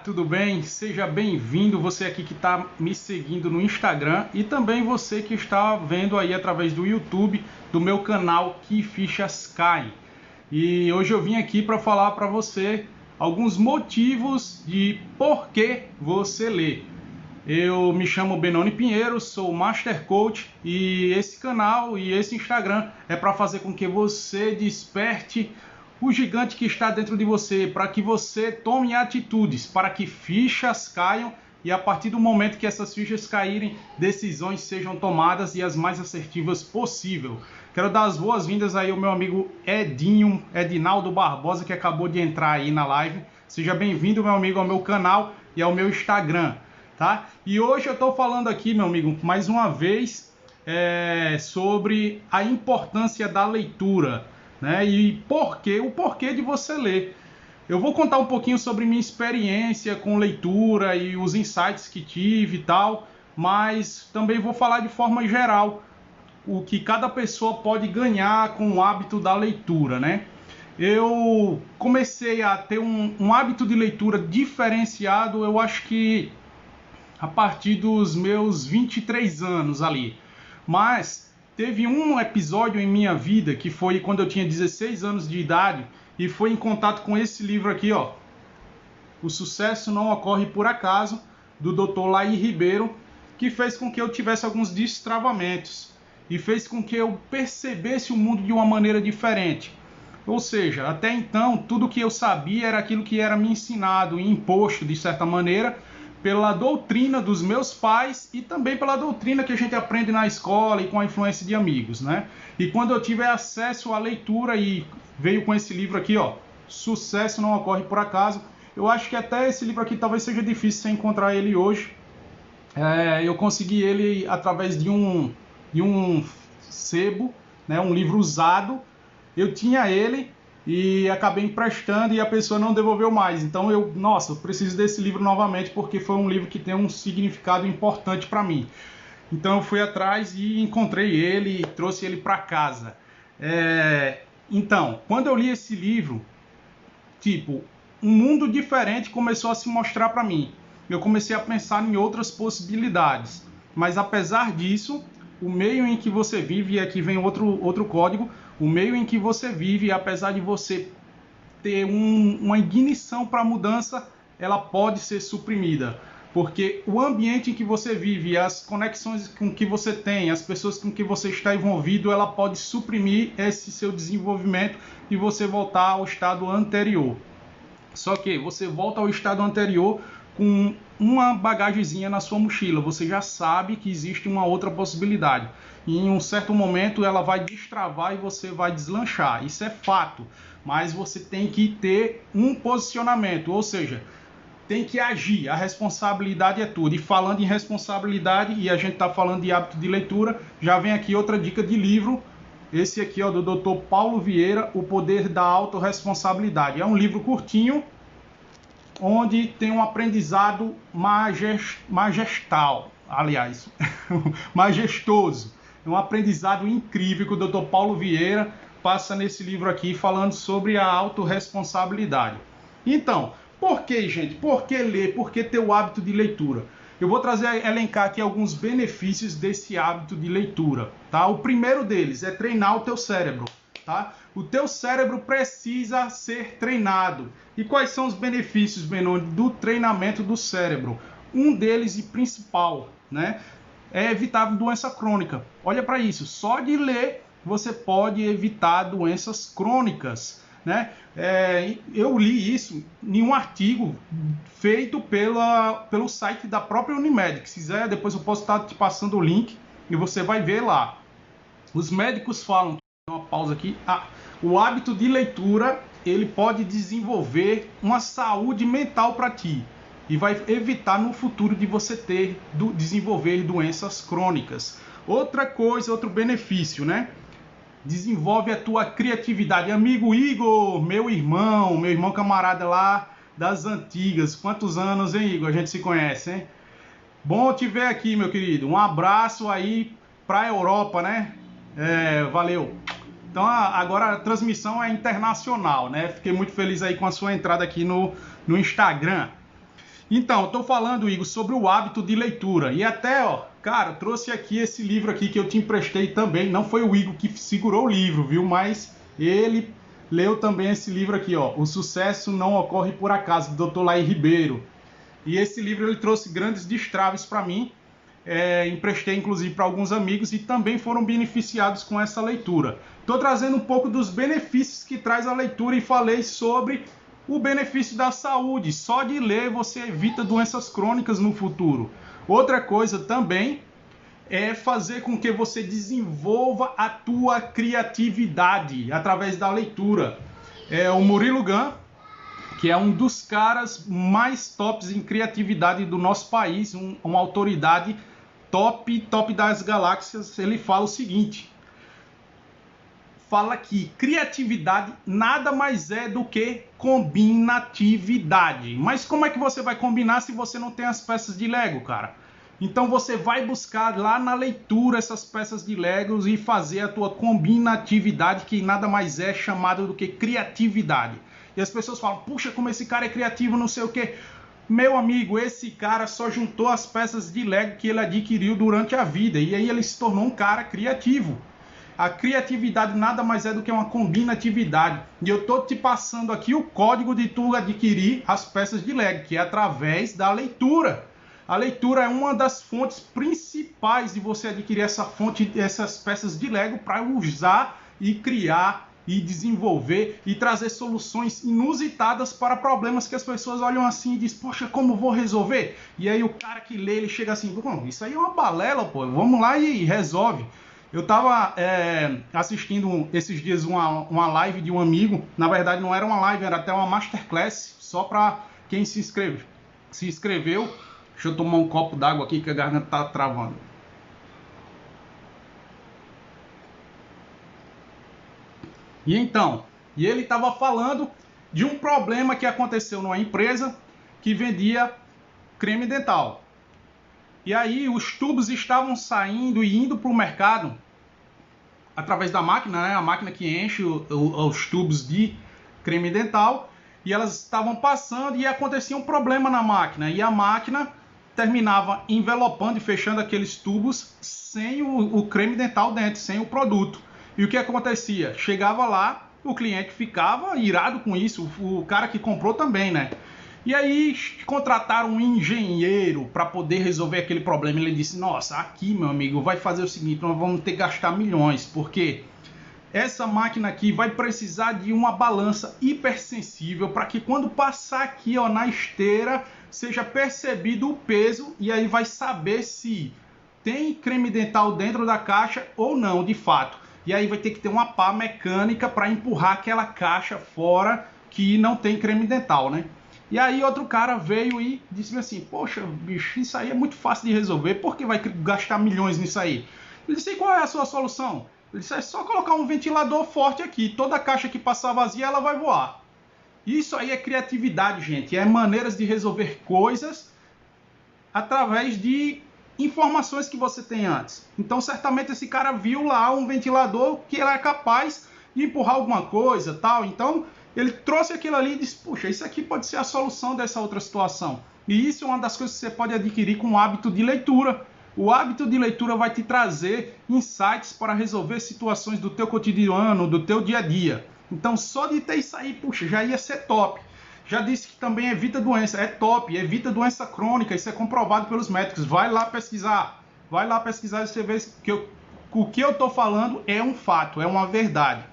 Tudo bem? Seja bem-vindo, você aqui que está me seguindo no Instagram e também você que está vendo aí através do YouTube do meu canal Que Fichas Caem. E hoje eu vim aqui para falar para você alguns motivos de por que você lê. Eu me chamo Benoni Pinheiro, sou Master Coach e esse canal e esse Instagram é para fazer com que você desperte o gigante que está dentro de você, para que você tome atitudes, para que fichas caiam e a partir do momento que essas fichas caírem, decisões sejam tomadas e as mais assertivas possível. Quero dar as boas-vindas aí ao meu amigo Edinaldo Barbosa, que acabou de entrar aí na live. Seja bem-vindo, meu amigo, ao meu canal e ao meu Instagram, tá? E hoje eu estou falando aqui, meu amigo, mais uma vez sobre a importância da leitura, né? E o porquê de você ler. Eu vou contar um pouquinho sobre minha experiência com leitura e os insights que tive e tal, mas também vou falar de forma geral o que cada pessoa pode ganhar com o hábito da leitura, né? Eu comecei a ter um hábito de leitura diferenciado, eu acho que a partir dos meus 23 anos ali, mas teve um episódio em minha vida que foi quando eu tinha 16 anos de idade e foi em contato com esse livro aqui, ó. O Sucesso Não Ocorre por Acaso, do Dr. Laí Ribeiro, que fez com que eu tivesse alguns destravamentos e fez com que eu percebesse o mundo de uma maneira diferente. Ou seja, até então, tudo que eu sabia era aquilo que era me ensinado e imposto, de certa maneira, pela doutrina dos meus pais e também pela doutrina que a gente aprende na escola e com a influência de amigos, né? E quando eu tive acesso à leitura e veio com esse livro aqui, ó, Sucesso Não Ocorre por Acaso, eu acho que até esse livro aqui talvez seja difícil você encontrar ele hoje. Eu consegui ele através de um sebo, né? Um livro usado. Eu tinha ele e acabei emprestando e a pessoa não devolveu mais. Então eu preciso desse livro novamente porque foi um livro que tem um significado importante para mim. Então eu fui atrás e encontrei ele e trouxe ele para casa. Então, quando eu li esse livro, um mundo diferente começou a se mostrar para mim. Eu comecei a pensar em outras possibilidades. Mas apesar disso, o meio em que você vive, e aqui vem outro código, o meio em que você vive, apesar de você ter uma ignição para a mudança, ela pode ser suprimida. Porque o ambiente em que você vive, as conexões com que você tem, as pessoas com que você está envolvido, ela pode suprimir esse seu desenvolvimento e você voltar ao estado anterior. Só que você volta ao estado anterior com uma bagagezinha na sua mochila, você já sabe que existe uma outra possibilidade. E em um certo momento ela vai destravar e você vai deslanchar. Isso é fato, mas você tem que ter um posicionamento, ou seja, tem que agir. A responsabilidade é tudo. E falando em responsabilidade, e a gente está falando de hábito de leitura, já vem aqui outra dica de livro. Esse aqui, ó, do Dr. Paulo Vieira, O Poder da Autorresponsabilidade. É um livro curtinho, onde tem um aprendizado majestoso. É um aprendizado incrível que o Dr. Paulo Vieira passa nesse livro aqui, falando sobre a autorresponsabilidade. Então, por que, gente? Por que ler? Por que ter o hábito de leitura? Eu vou elencar aqui alguns benefícios desse hábito de leitura, tá? O primeiro deles é treinar o teu cérebro, tá? O teu cérebro precisa ser treinado. E quais são os benefícios, Benoni, do treinamento do cérebro? Um deles e principal, né, é evitar doença crônica. Olha para isso, só de ler você pode evitar doenças crônicas, né? Eu li isso em um artigo feito pelo site da própria Unimed. Se quiser, depois eu posso estar te passando o link e você vai ver lá. Os médicos falam, uma pausa aqui, o hábito de leitura ele pode desenvolver uma saúde mental para ti e vai evitar no futuro de você desenvolver doenças crônicas. Outra coisa, outro benefício, né? Desenvolve a tua criatividade. Amigo Igor, meu irmão camarada lá das antigas. Quantos anos, hein, Igor? A gente se conhece, hein? Bom te ver aqui, meu querido. Um abraço aí para a Europa, né? Valeu. Então agora a transmissão é internacional, né? Fiquei muito feliz aí com a sua entrada aqui no Instagram. Então, eu tô falando, Igor, sobre o hábito de leitura. E até, ó, cara, trouxe aqui esse livro aqui que eu te emprestei também. Não foi o Igor que segurou o livro, viu? Mas ele leu também esse livro aqui, ó. O Sucesso Não Ocorre Por Acaso, do Dr. Laí Ribeiro. E esse livro ele trouxe grandes destraves para mim. Emprestei inclusive para alguns amigos e também foram beneficiados com essa leitura. Estou trazendo um pouco dos benefícios que traz a leitura e falei sobre o benefício da saúde. Só de ler você evita doenças crônicas no futuro. Outra coisa também é fazer com que você desenvolva a tua criatividade através da leitura. O Murilo Gun, que é um dos caras mais tops em criatividade do nosso país, uma autoridade top das galáxias, ele fala o seguinte: fala que criatividade nada mais é do que combinatividade. Mas como é que você vai combinar se você não tem as peças de Lego, cara? Então você vai buscar lá na leitura essas peças de Legos e fazer a tua combinatividade, que nada mais é chamado do que criatividade. E as pessoas falam, puxa, como esse cara é criativo, não sei o quê. Meu amigo, esse cara só juntou as peças de Lego que ele adquiriu durante a vida. E aí ele se tornou um cara criativo. A criatividade nada mais é do que uma combinatividade. E eu tô te passando aqui o código de tu adquirir as peças de Lego, que é através da leitura. A leitura é uma das fontes principais de você adquirir essas peças de Lego para usar e criar e desenvolver e trazer soluções inusitadas para problemas que as pessoas olham assim e dizem, poxa, como vou resolver? E aí o cara que lê, ele chega assim, isso aí é uma balela, pô, vamos lá e resolve. Eu estava assistindo esses dias uma live de um amigo, na verdade não era uma live, era até uma masterclass, só para quem se inscreveu. Deixa eu tomar um copo d'água aqui que a garganta tá travando. E ele estava falando de um problema que aconteceu numa empresa que vendia creme dental. E aí os tubos estavam saindo e indo para o mercado através da máquina, né? A máquina que enche os tubos de creme dental. E elas estavam passando e acontecia um problema na máquina. E a máquina terminava envelopando e fechando aqueles tubos sem o creme dental dentro, sem o produto. E o que acontecia? Chegava lá, o cliente ficava irado com isso, o cara que comprou também, né? E aí contrataram um engenheiro para poder resolver aquele problema. Ele disse, nossa, aqui, meu amigo, vai fazer o seguinte, nós vamos ter que gastar milhões, porque essa máquina aqui vai precisar de uma balança hipersensível para que quando passar aqui, ó, na esteira, seja percebido o peso e aí vai saber se tem creme dental dentro da caixa ou não, de fato. E aí vai ter que ter uma pá mecânica para empurrar aquela caixa fora que não tem creme dental, né? E aí outro cara veio e disse assim, poxa, bicho, isso aí é muito fácil de resolver, por que vai gastar milhões nisso aí? Ele disse, e qual é a sua solução? Ele disse, é só colocar um ventilador forte aqui, toda caixa que passar vazia, ela vai voar. Isso aí é criatividade, gente, é maneiras de resolver coisas através de informações que você tem antes. Então, certamente esse cara viu lá um ventilador que ele é capaz de empurrar alguma coisa, tal. Então, ele trouxe aquilo ali e disse, puxa, isso aqui pode ser a solução dessa outra situação. E isso é uma das coisas que você pode adquirir com o hábito de leitura. O hábito de leitura vai te trazer insights para resolver situações do teu cotidiano, do teu dia a dia. Então, só de ter isso aí, puxa, já ia ser top. Já disse que também evita doença, é top, evita doença crônica, isso é comprovado pelos médicos. Vai lá pesquisar e você vê que o que eu estou falando é um fato, é uma verdade.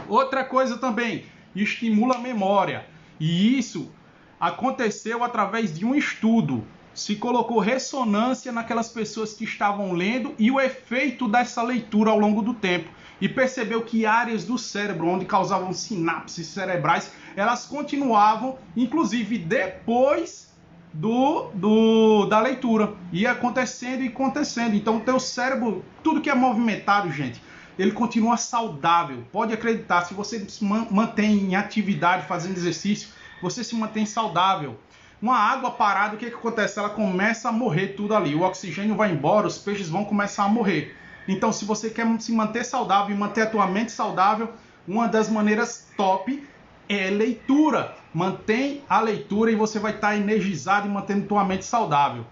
Outra coisa também, estimula a memória. E isso aconteceu através de um estudo. Se colocou ressonância naquelas pessoas que estavam lendo e o efeito dessa leitura ao longo do tempo. E percebeu que áreas do cérebro onde causavam sinapses cerebrais, elas continuavam, inclusive depois da leitura. Ia acontecendo e acontecendo. Então o teu cérebro, tudo que é movimentado, gente, ele continua saudável. Pode acreditar, se você se mantém em atividade, fazendo exercício, você se mantém saudável. Uma água parada, o que acontece? Ela começa a morrer tudo ali. O oxigênio vai embora, os peixes vão começar a morrer. Então, se você quer se manter saudável e manter a tua mente saudável, uma das maneiras top é leitura. Mantém a leitura e você vai estar energizado e mantendo tua mente saudável.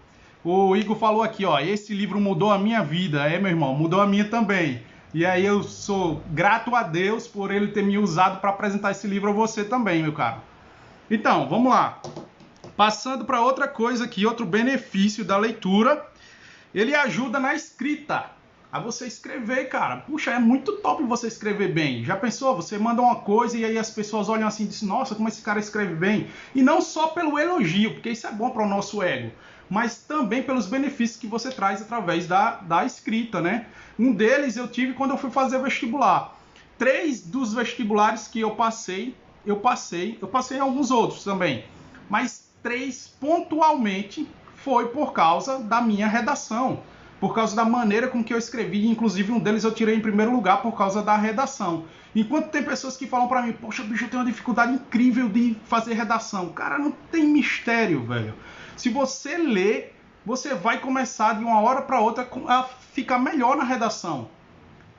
O Igor falou aqui, ó, esse livro mudou a minha vida. É, meu irmão, mudou a minha também. E aí eu sou grato a Deus por ele ter me usado para apresentar esse livro a você também, meu caro. Então, vamos lá. Passando para outra coisa aqui, outro benefício da leitura, ele ajuda na escrita. A você escrever, cara. Puxa, é muito top você escrever bem. Já pensou? Você manda uma coisa e aí as pessoas olham assim e dizem, nossa, como esse cara escreve bem. E não só pelo elogio, porque isso é bom para o nosso ego, mas também pelos benefícios que você traz através da escrita, né? Um deles eu tive quando eu fui fazer vestibular. 3 dos vestibulares que eu passei em alguns outros também, mas 3 pontualmente foi por causa da minha redação, por causa da maneira com que eu escrevi. Inclusive um deles eu tirei em primeiro lugar por causa da redação. Enquanto tem pessoas que falam pra mim, poxa, bicho, eu tenho uma dificuldade incrível de fazer redação. Cara, não tem mistério, velho. Se você ler, você vai começar de uma hora para outra a ficar melhor na redação.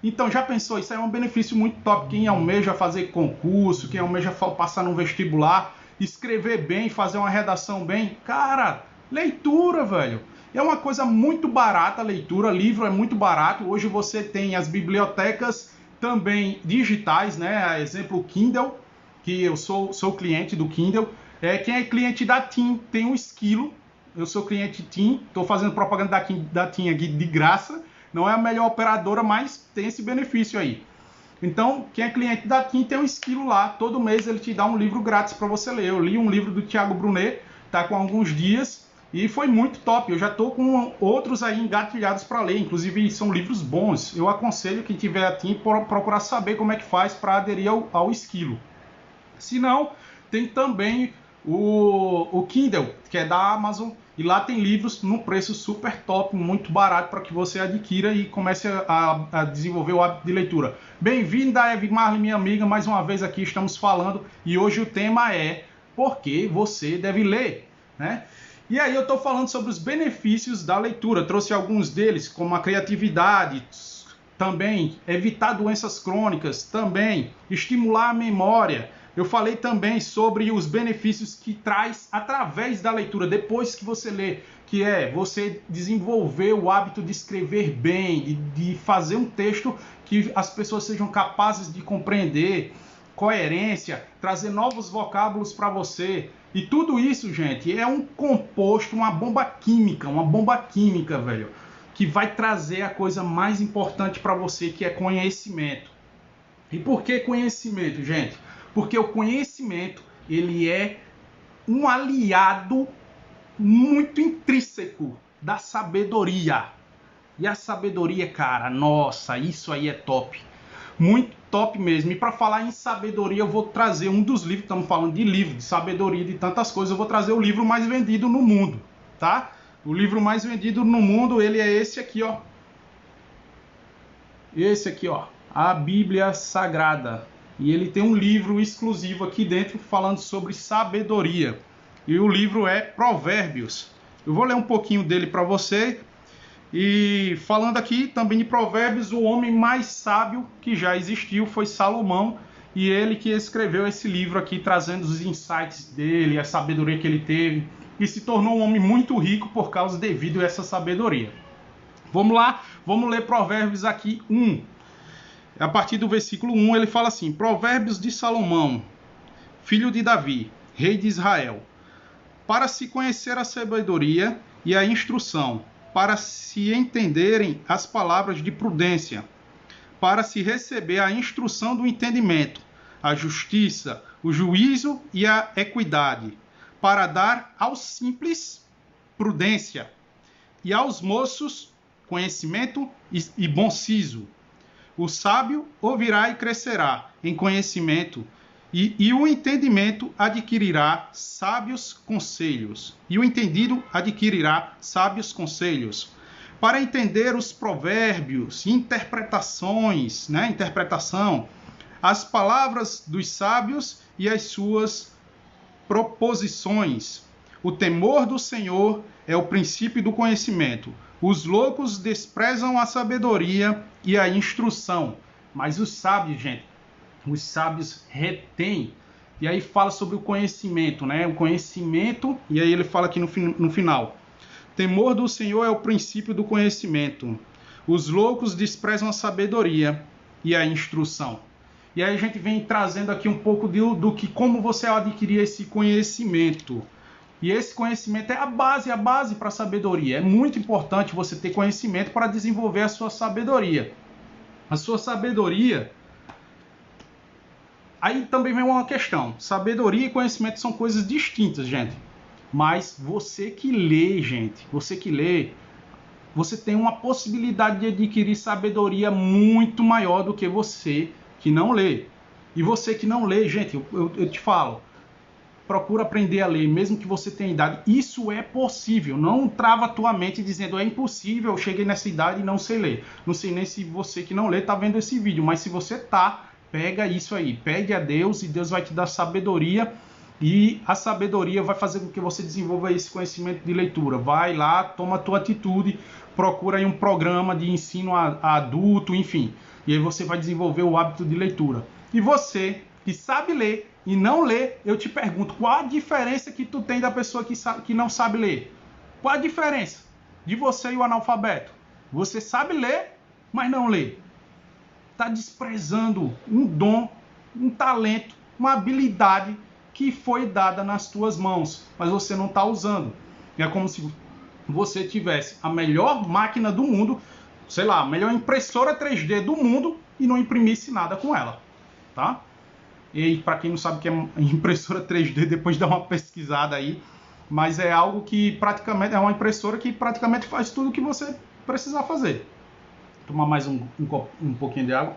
Então, já pensou? Isso é um benefício muito top. Quem almeja fazer concurso, quem almeja passar num vestibular, escrever bem, fazer uma redação bem. Cara, leitura, velho. É uma coisa muito barata a leitura. Livro é muito barato. Hoje você tem as bibliotecas também digitais, né? Exemplo, o Kindle, que eu sou cliente do Kindle. Quem é cliente da TIM tem um esquilo. Eu sou cliente TIM, estou fazendo propaganda da TIM aqui de graça. Não é a melhor operadora, mas tem esse benefício aí. Então, quem é cliente da TIM tem um esquilo lá. Todo mês ele te dá um livro grátis para você ler. Eu li um livro do Thiago Brunet, tá com alguns dias, e foi muito top. Eu já estou com outros aí engatilhados para ler. Inclusive, são livros bons. Eu aconselho quem tiver a TIM procurar saber como é que faz para aderir ao esquilo. Se não, tem também o Kindle, que é da Amazon, e lá tem livros num preço super top, muito barato, para que você adquira e comece a desenvolver o hábito de leitura. Bem-vinda, Eve Marley, minha amiga, mais uma vez aqui estamos falando, e hoje o tema é por que você deve ler, né? E aí eu estou falando sobre os benefícios da leitura, trouxe alguns deles, como a criatividade, também evitar doenças crônicas, também estimular a memória. Eu falei também sobre os benefícios que traz através da leitura, depois que você lê, que é você desenvolver o hábito de escrever bem, de fazer um texto que as pessoas sejam capazes de compreender, coerência, trazer novos vocábulos para você. E tudo isso, gente, é um composto, uma bomba química, velho, que vai trazer a coisa mais importante para você, que é conhecimento. E por que conhecimento, gente? Porque o conhecimento, ele é um aliado muito intrínseco da sabedoria. E a sabedoria, cara, nossa, isso aí é top. Muito top mesmo. E para falar em sabedoria, eu vou trazer um dos livros, estamos falando de livro, de sabedoria, de tantas coisas, eu vou trazer o livro mais vendido no mundo, tá? O livro mais vendido no mundo, ele é esse aqui, ó. Esse aqui, ó. A Bíblia Sagrada. E ele tem um livro exclusivo aqui dentro falando sobre sabedoria. E o livro é Provérbios. Eu vou ler um pouquinho dele para você. E falando aqui também de Provérbios, o homem mais sábio que já existiu foi Salomão. E ele que escreveu esse livro aqui, trazendo os insights dele, a sabedoria que ele teve. E se tornou um homem muito rico devido a essa sabedoria. Vamos lá, vamos ler Provérbios aqui 1. A partir do versículo 1, ele fala assim: Provérbios de Salomão, filho de Davi, rei de Israel, para se conhecer a sabedoria e a instrução, para se entenderem as palavras de prudência, para se receber a instrução do entendimento, a justiça, o juízo e a equidade, para dar aos simples prudência e aos moços conhecimento e bom siso. O sábio ouvirá e crescerá em conhecimento, e o entendimento adquirirá sábios conselhos. E o entendido adquirirá sábios conselhos. Para entender os provérbios, interpretações, né? Interpretação, as palavras dos sábios e as suas proposições. O temor do Senhor é o princípio do conhecimento. Os loucos desprezam a sabedoria e a instrução. Mas os sábios, gente, os sábios retêm E aí fala sobre o conhecimento, né? O conhecimento, e aí ele fala aqui no final. Temor do Senhor é o princípio do conhecimento. Os loucos desprezam a sabedoria e a instrução. E aí a gente vem trazendo aqui um pouco do que como você adquirir esse conhecimento. E esse conhecimento é a base para a sabedoria. É muito importante você ter conhecimento para desenvolver a sua sabedoria. A sua sabedoria... Aí também vem uma questão. Sabedoria e conhecimento são coisas distintas, gente. Mas você que lê, gente, você tem uma possibilidade de adquirir sabedoria muito maior do que você que não lê. E você que não lê, gente, eu te falo, procura aprender a ler, mesmo que você tenha idade. Isso é possível. Não trava a tua mente dizendo, é impossível, eu cheguei nessa idade e não sei ler. Não sei nem se você que não lê está vendo esse vídeo, mas se você tá, pega isso aí, pegue a Deus e Deus vai te dar sabedoria. E a sabedoria vai fazer com que você desenvolva esse conhecimento de leitura. Vai lá, toma a tua atitude, procura aí um programa de ensino a adulto, enfim. E aí você vai desenvolver o hábito de leitura. E você que sabe ler e não lê, eu te pergunto, qual a diferença que tu tem da pessoa que não sabe ler? Qual a diferença de você e o analfabeto? Você sabe ler, mas não lê. Está desprezando um dom, um talento, uma habilidade que foi dada nas tuas mãos, mas você não está usando. É como se você tivesse a melhor máquina do mundo, sei lá, a melhor impressora 3D do mundo e não imprimisse nada com ela, tá? E para quem não sabe o que é impressora 3D, depois dá uma pesquisada aí, mas é algo que praticamente é uma impressora que praticamente faz tudo o que você precisar fazer. Vou tomar mais um pouquinho de água.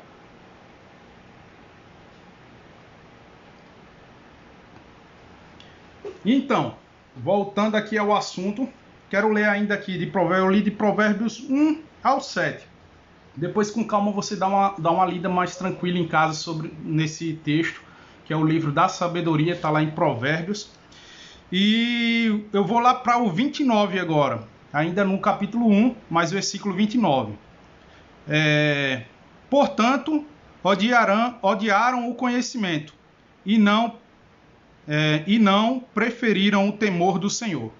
Então, voltando aqui ao assunto, quero ler ainda aqui de Provérbios, eu li de Provérbios 1 ao 7. Depois, com calma, você dá uma lida mais tranquila em casa nesse texto, que é o livro da sabedoria, está lá em Provérbios. E eu vou lá para o 29 agora, ainda no capítulo 1, mas versículo 29. Portanto, odiaram o conhecimento e não preferiram o temor do Senhor.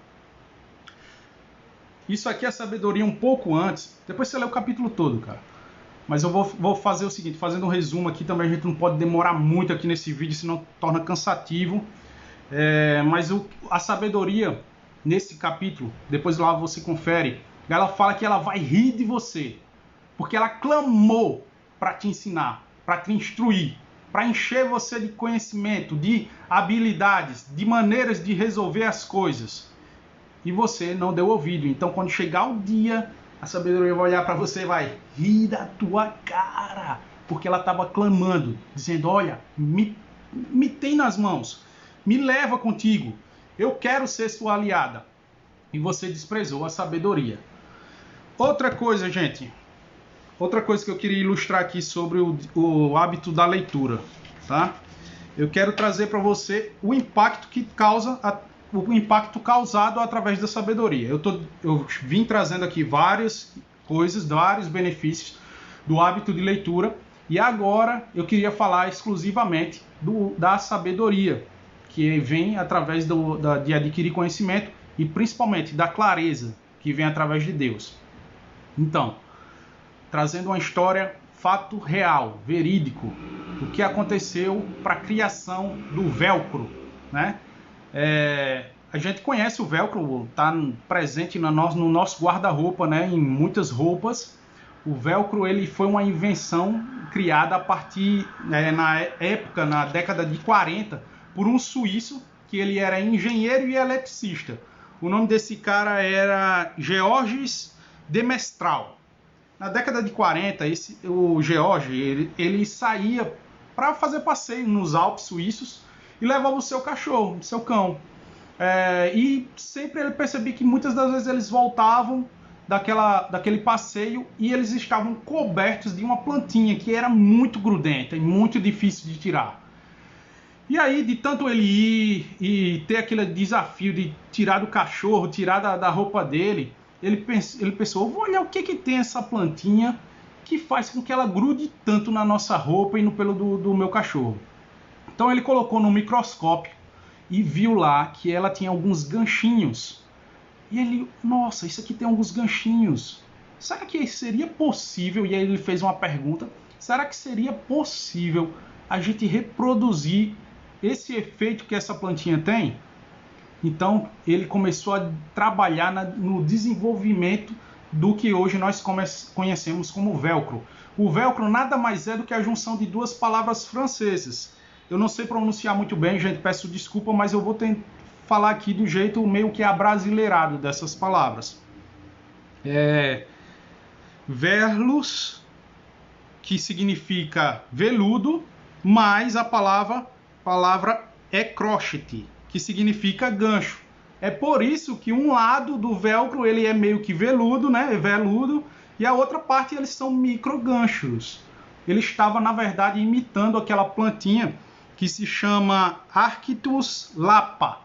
Isso aqui é sabedoria um pouco antes. Depois você lê o capítulo todo, cara. Mas eu vou fazer o seguinte, fazendo um resumo aqui, também a gente não pode demorar muito aqui nesse vídeo, senão torna cansativo. Mas a sabedoria, nesse capítulo, depois lá você confere, ela fala que ela vai rir de você, porque ela clamou para te ensinar, para te instruir, para encher você de conhecimento, de habilidades, de maneiras de resolver as coisas. E você não deu ouvido. Então, quando chegar o dia, a sabedoria vai olhar para você e vai rir da tua cara. Porque ela estava clamando, dizendo, olha, me tem nas mãos, me leva contigo, eu quero ser sua aliada. E você desprezou a sabedoria. Outra coisa, gente, outra coisa que eu queria ilustrar aqui sobre o hábito da leitura, tá? Eu quero trazer para você o impacto que causa, o impacto causado através da sabedoria. Eu vim trazendo aqui várias coisas, vários benefícios do hábito de leitura, e agora eu queria falar exclusivamente da sabedoria, que vem através de adquirir conhecimento e principalmente da clareza, que vem através de Deus. Então, trazendo uma história, fato real, verídico, o que aconteceu para a criação do velcro, né? A gente conhece o velcro, está presente no nosso guarda-roupa, né? Em muitas roupas. O velcro ele foi uma invenção criada a partir, na década de 40, por um suíço que ele era engenheiro e eletricista. O nome desse cara era Georges de Mestral. Na década de 40, o Georges ele saía para fazer passeio nos Alpes suíços e levava o seu cachorro, o seu cão. E sempre ele percebia que muitas das vezes eles voltavam daquele passeio e eles estavam cobertos de uma plantinha que era muito grudenta e muito difícil de tirar. E aí, de tanto ele ir e ter aquele desafio de tirar do cachorro, tirar da roupa dele, ele pensou, vou olhar o que tem essa plantinha que faz com que ela grude tanto na nossa roupa e no pelo do meu cachorro. Então ele colocou no microscópio e viu lá que ela tinha alguns ganchinhos. E ele, nossa, isso aqui tem alguns ganchinhos. Será que seria possível? E aí ele fez uma pergunta. Será que seria possível a gente reproduzir esse efeito que essa plantinha tem? Então ele começou a trabalhar no desenvolvimento do que hoje nós conhecemos como velcro. O velcro nada mais é do que a junção de duas palavras francesas. Eu não sei pronunciar muito bem, gente, peço desculpa, mas eu vou tentar falar aqui do jeito meio que abrasileirado dessas palavras. Verlus, que significa veludo, mais a palavra crochet, que significa gancho. É por isso que um lado do velcro ele é meio que veludo, né? Veludo, e a outra parte eles são micro ganchos. Ele estava, na verdade, imitando aquela plantinha que se chama Arctus lapa,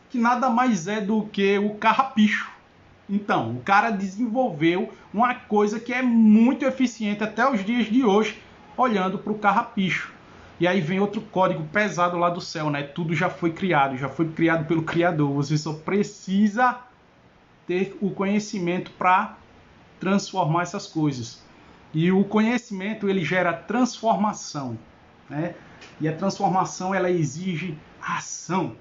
que nada mais é do que o carrapicho. Então, o cara desenvolveu uma coisa que é muito eficiente até os dias de hoje, olhando para o carrapicho. E aí vem outro código pesado lá do céu, né? Tudo já foi criado pelo Criador. Você só precisa ter o conhecimento para transformar essas coisas. E o conhecimento, ele gera transformação, né? E a transformação, ela exige ação.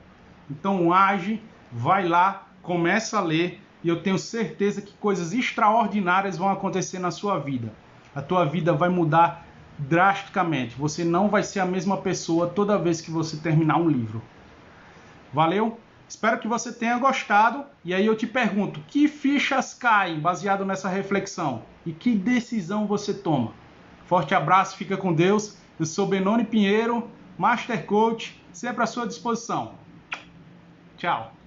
Então age, vai lá, começa a ler, e eu tenho certeza que coisas extraordinárias vão acontecer na sua vida. A tua vida vai mudar drasticamente. Você não vai ser a mesma pessoa toda vez que você terminar um livro. Valeu? Espero que você tenha gostado. E aí eu te pergunto, que fichas caem baseado nessa reflexão? E que decisão você toma? Forte abraço, fica com Deus. Eu sou Benoni Pinheiro, Master Coach, sempre à sua disposição. Tchau.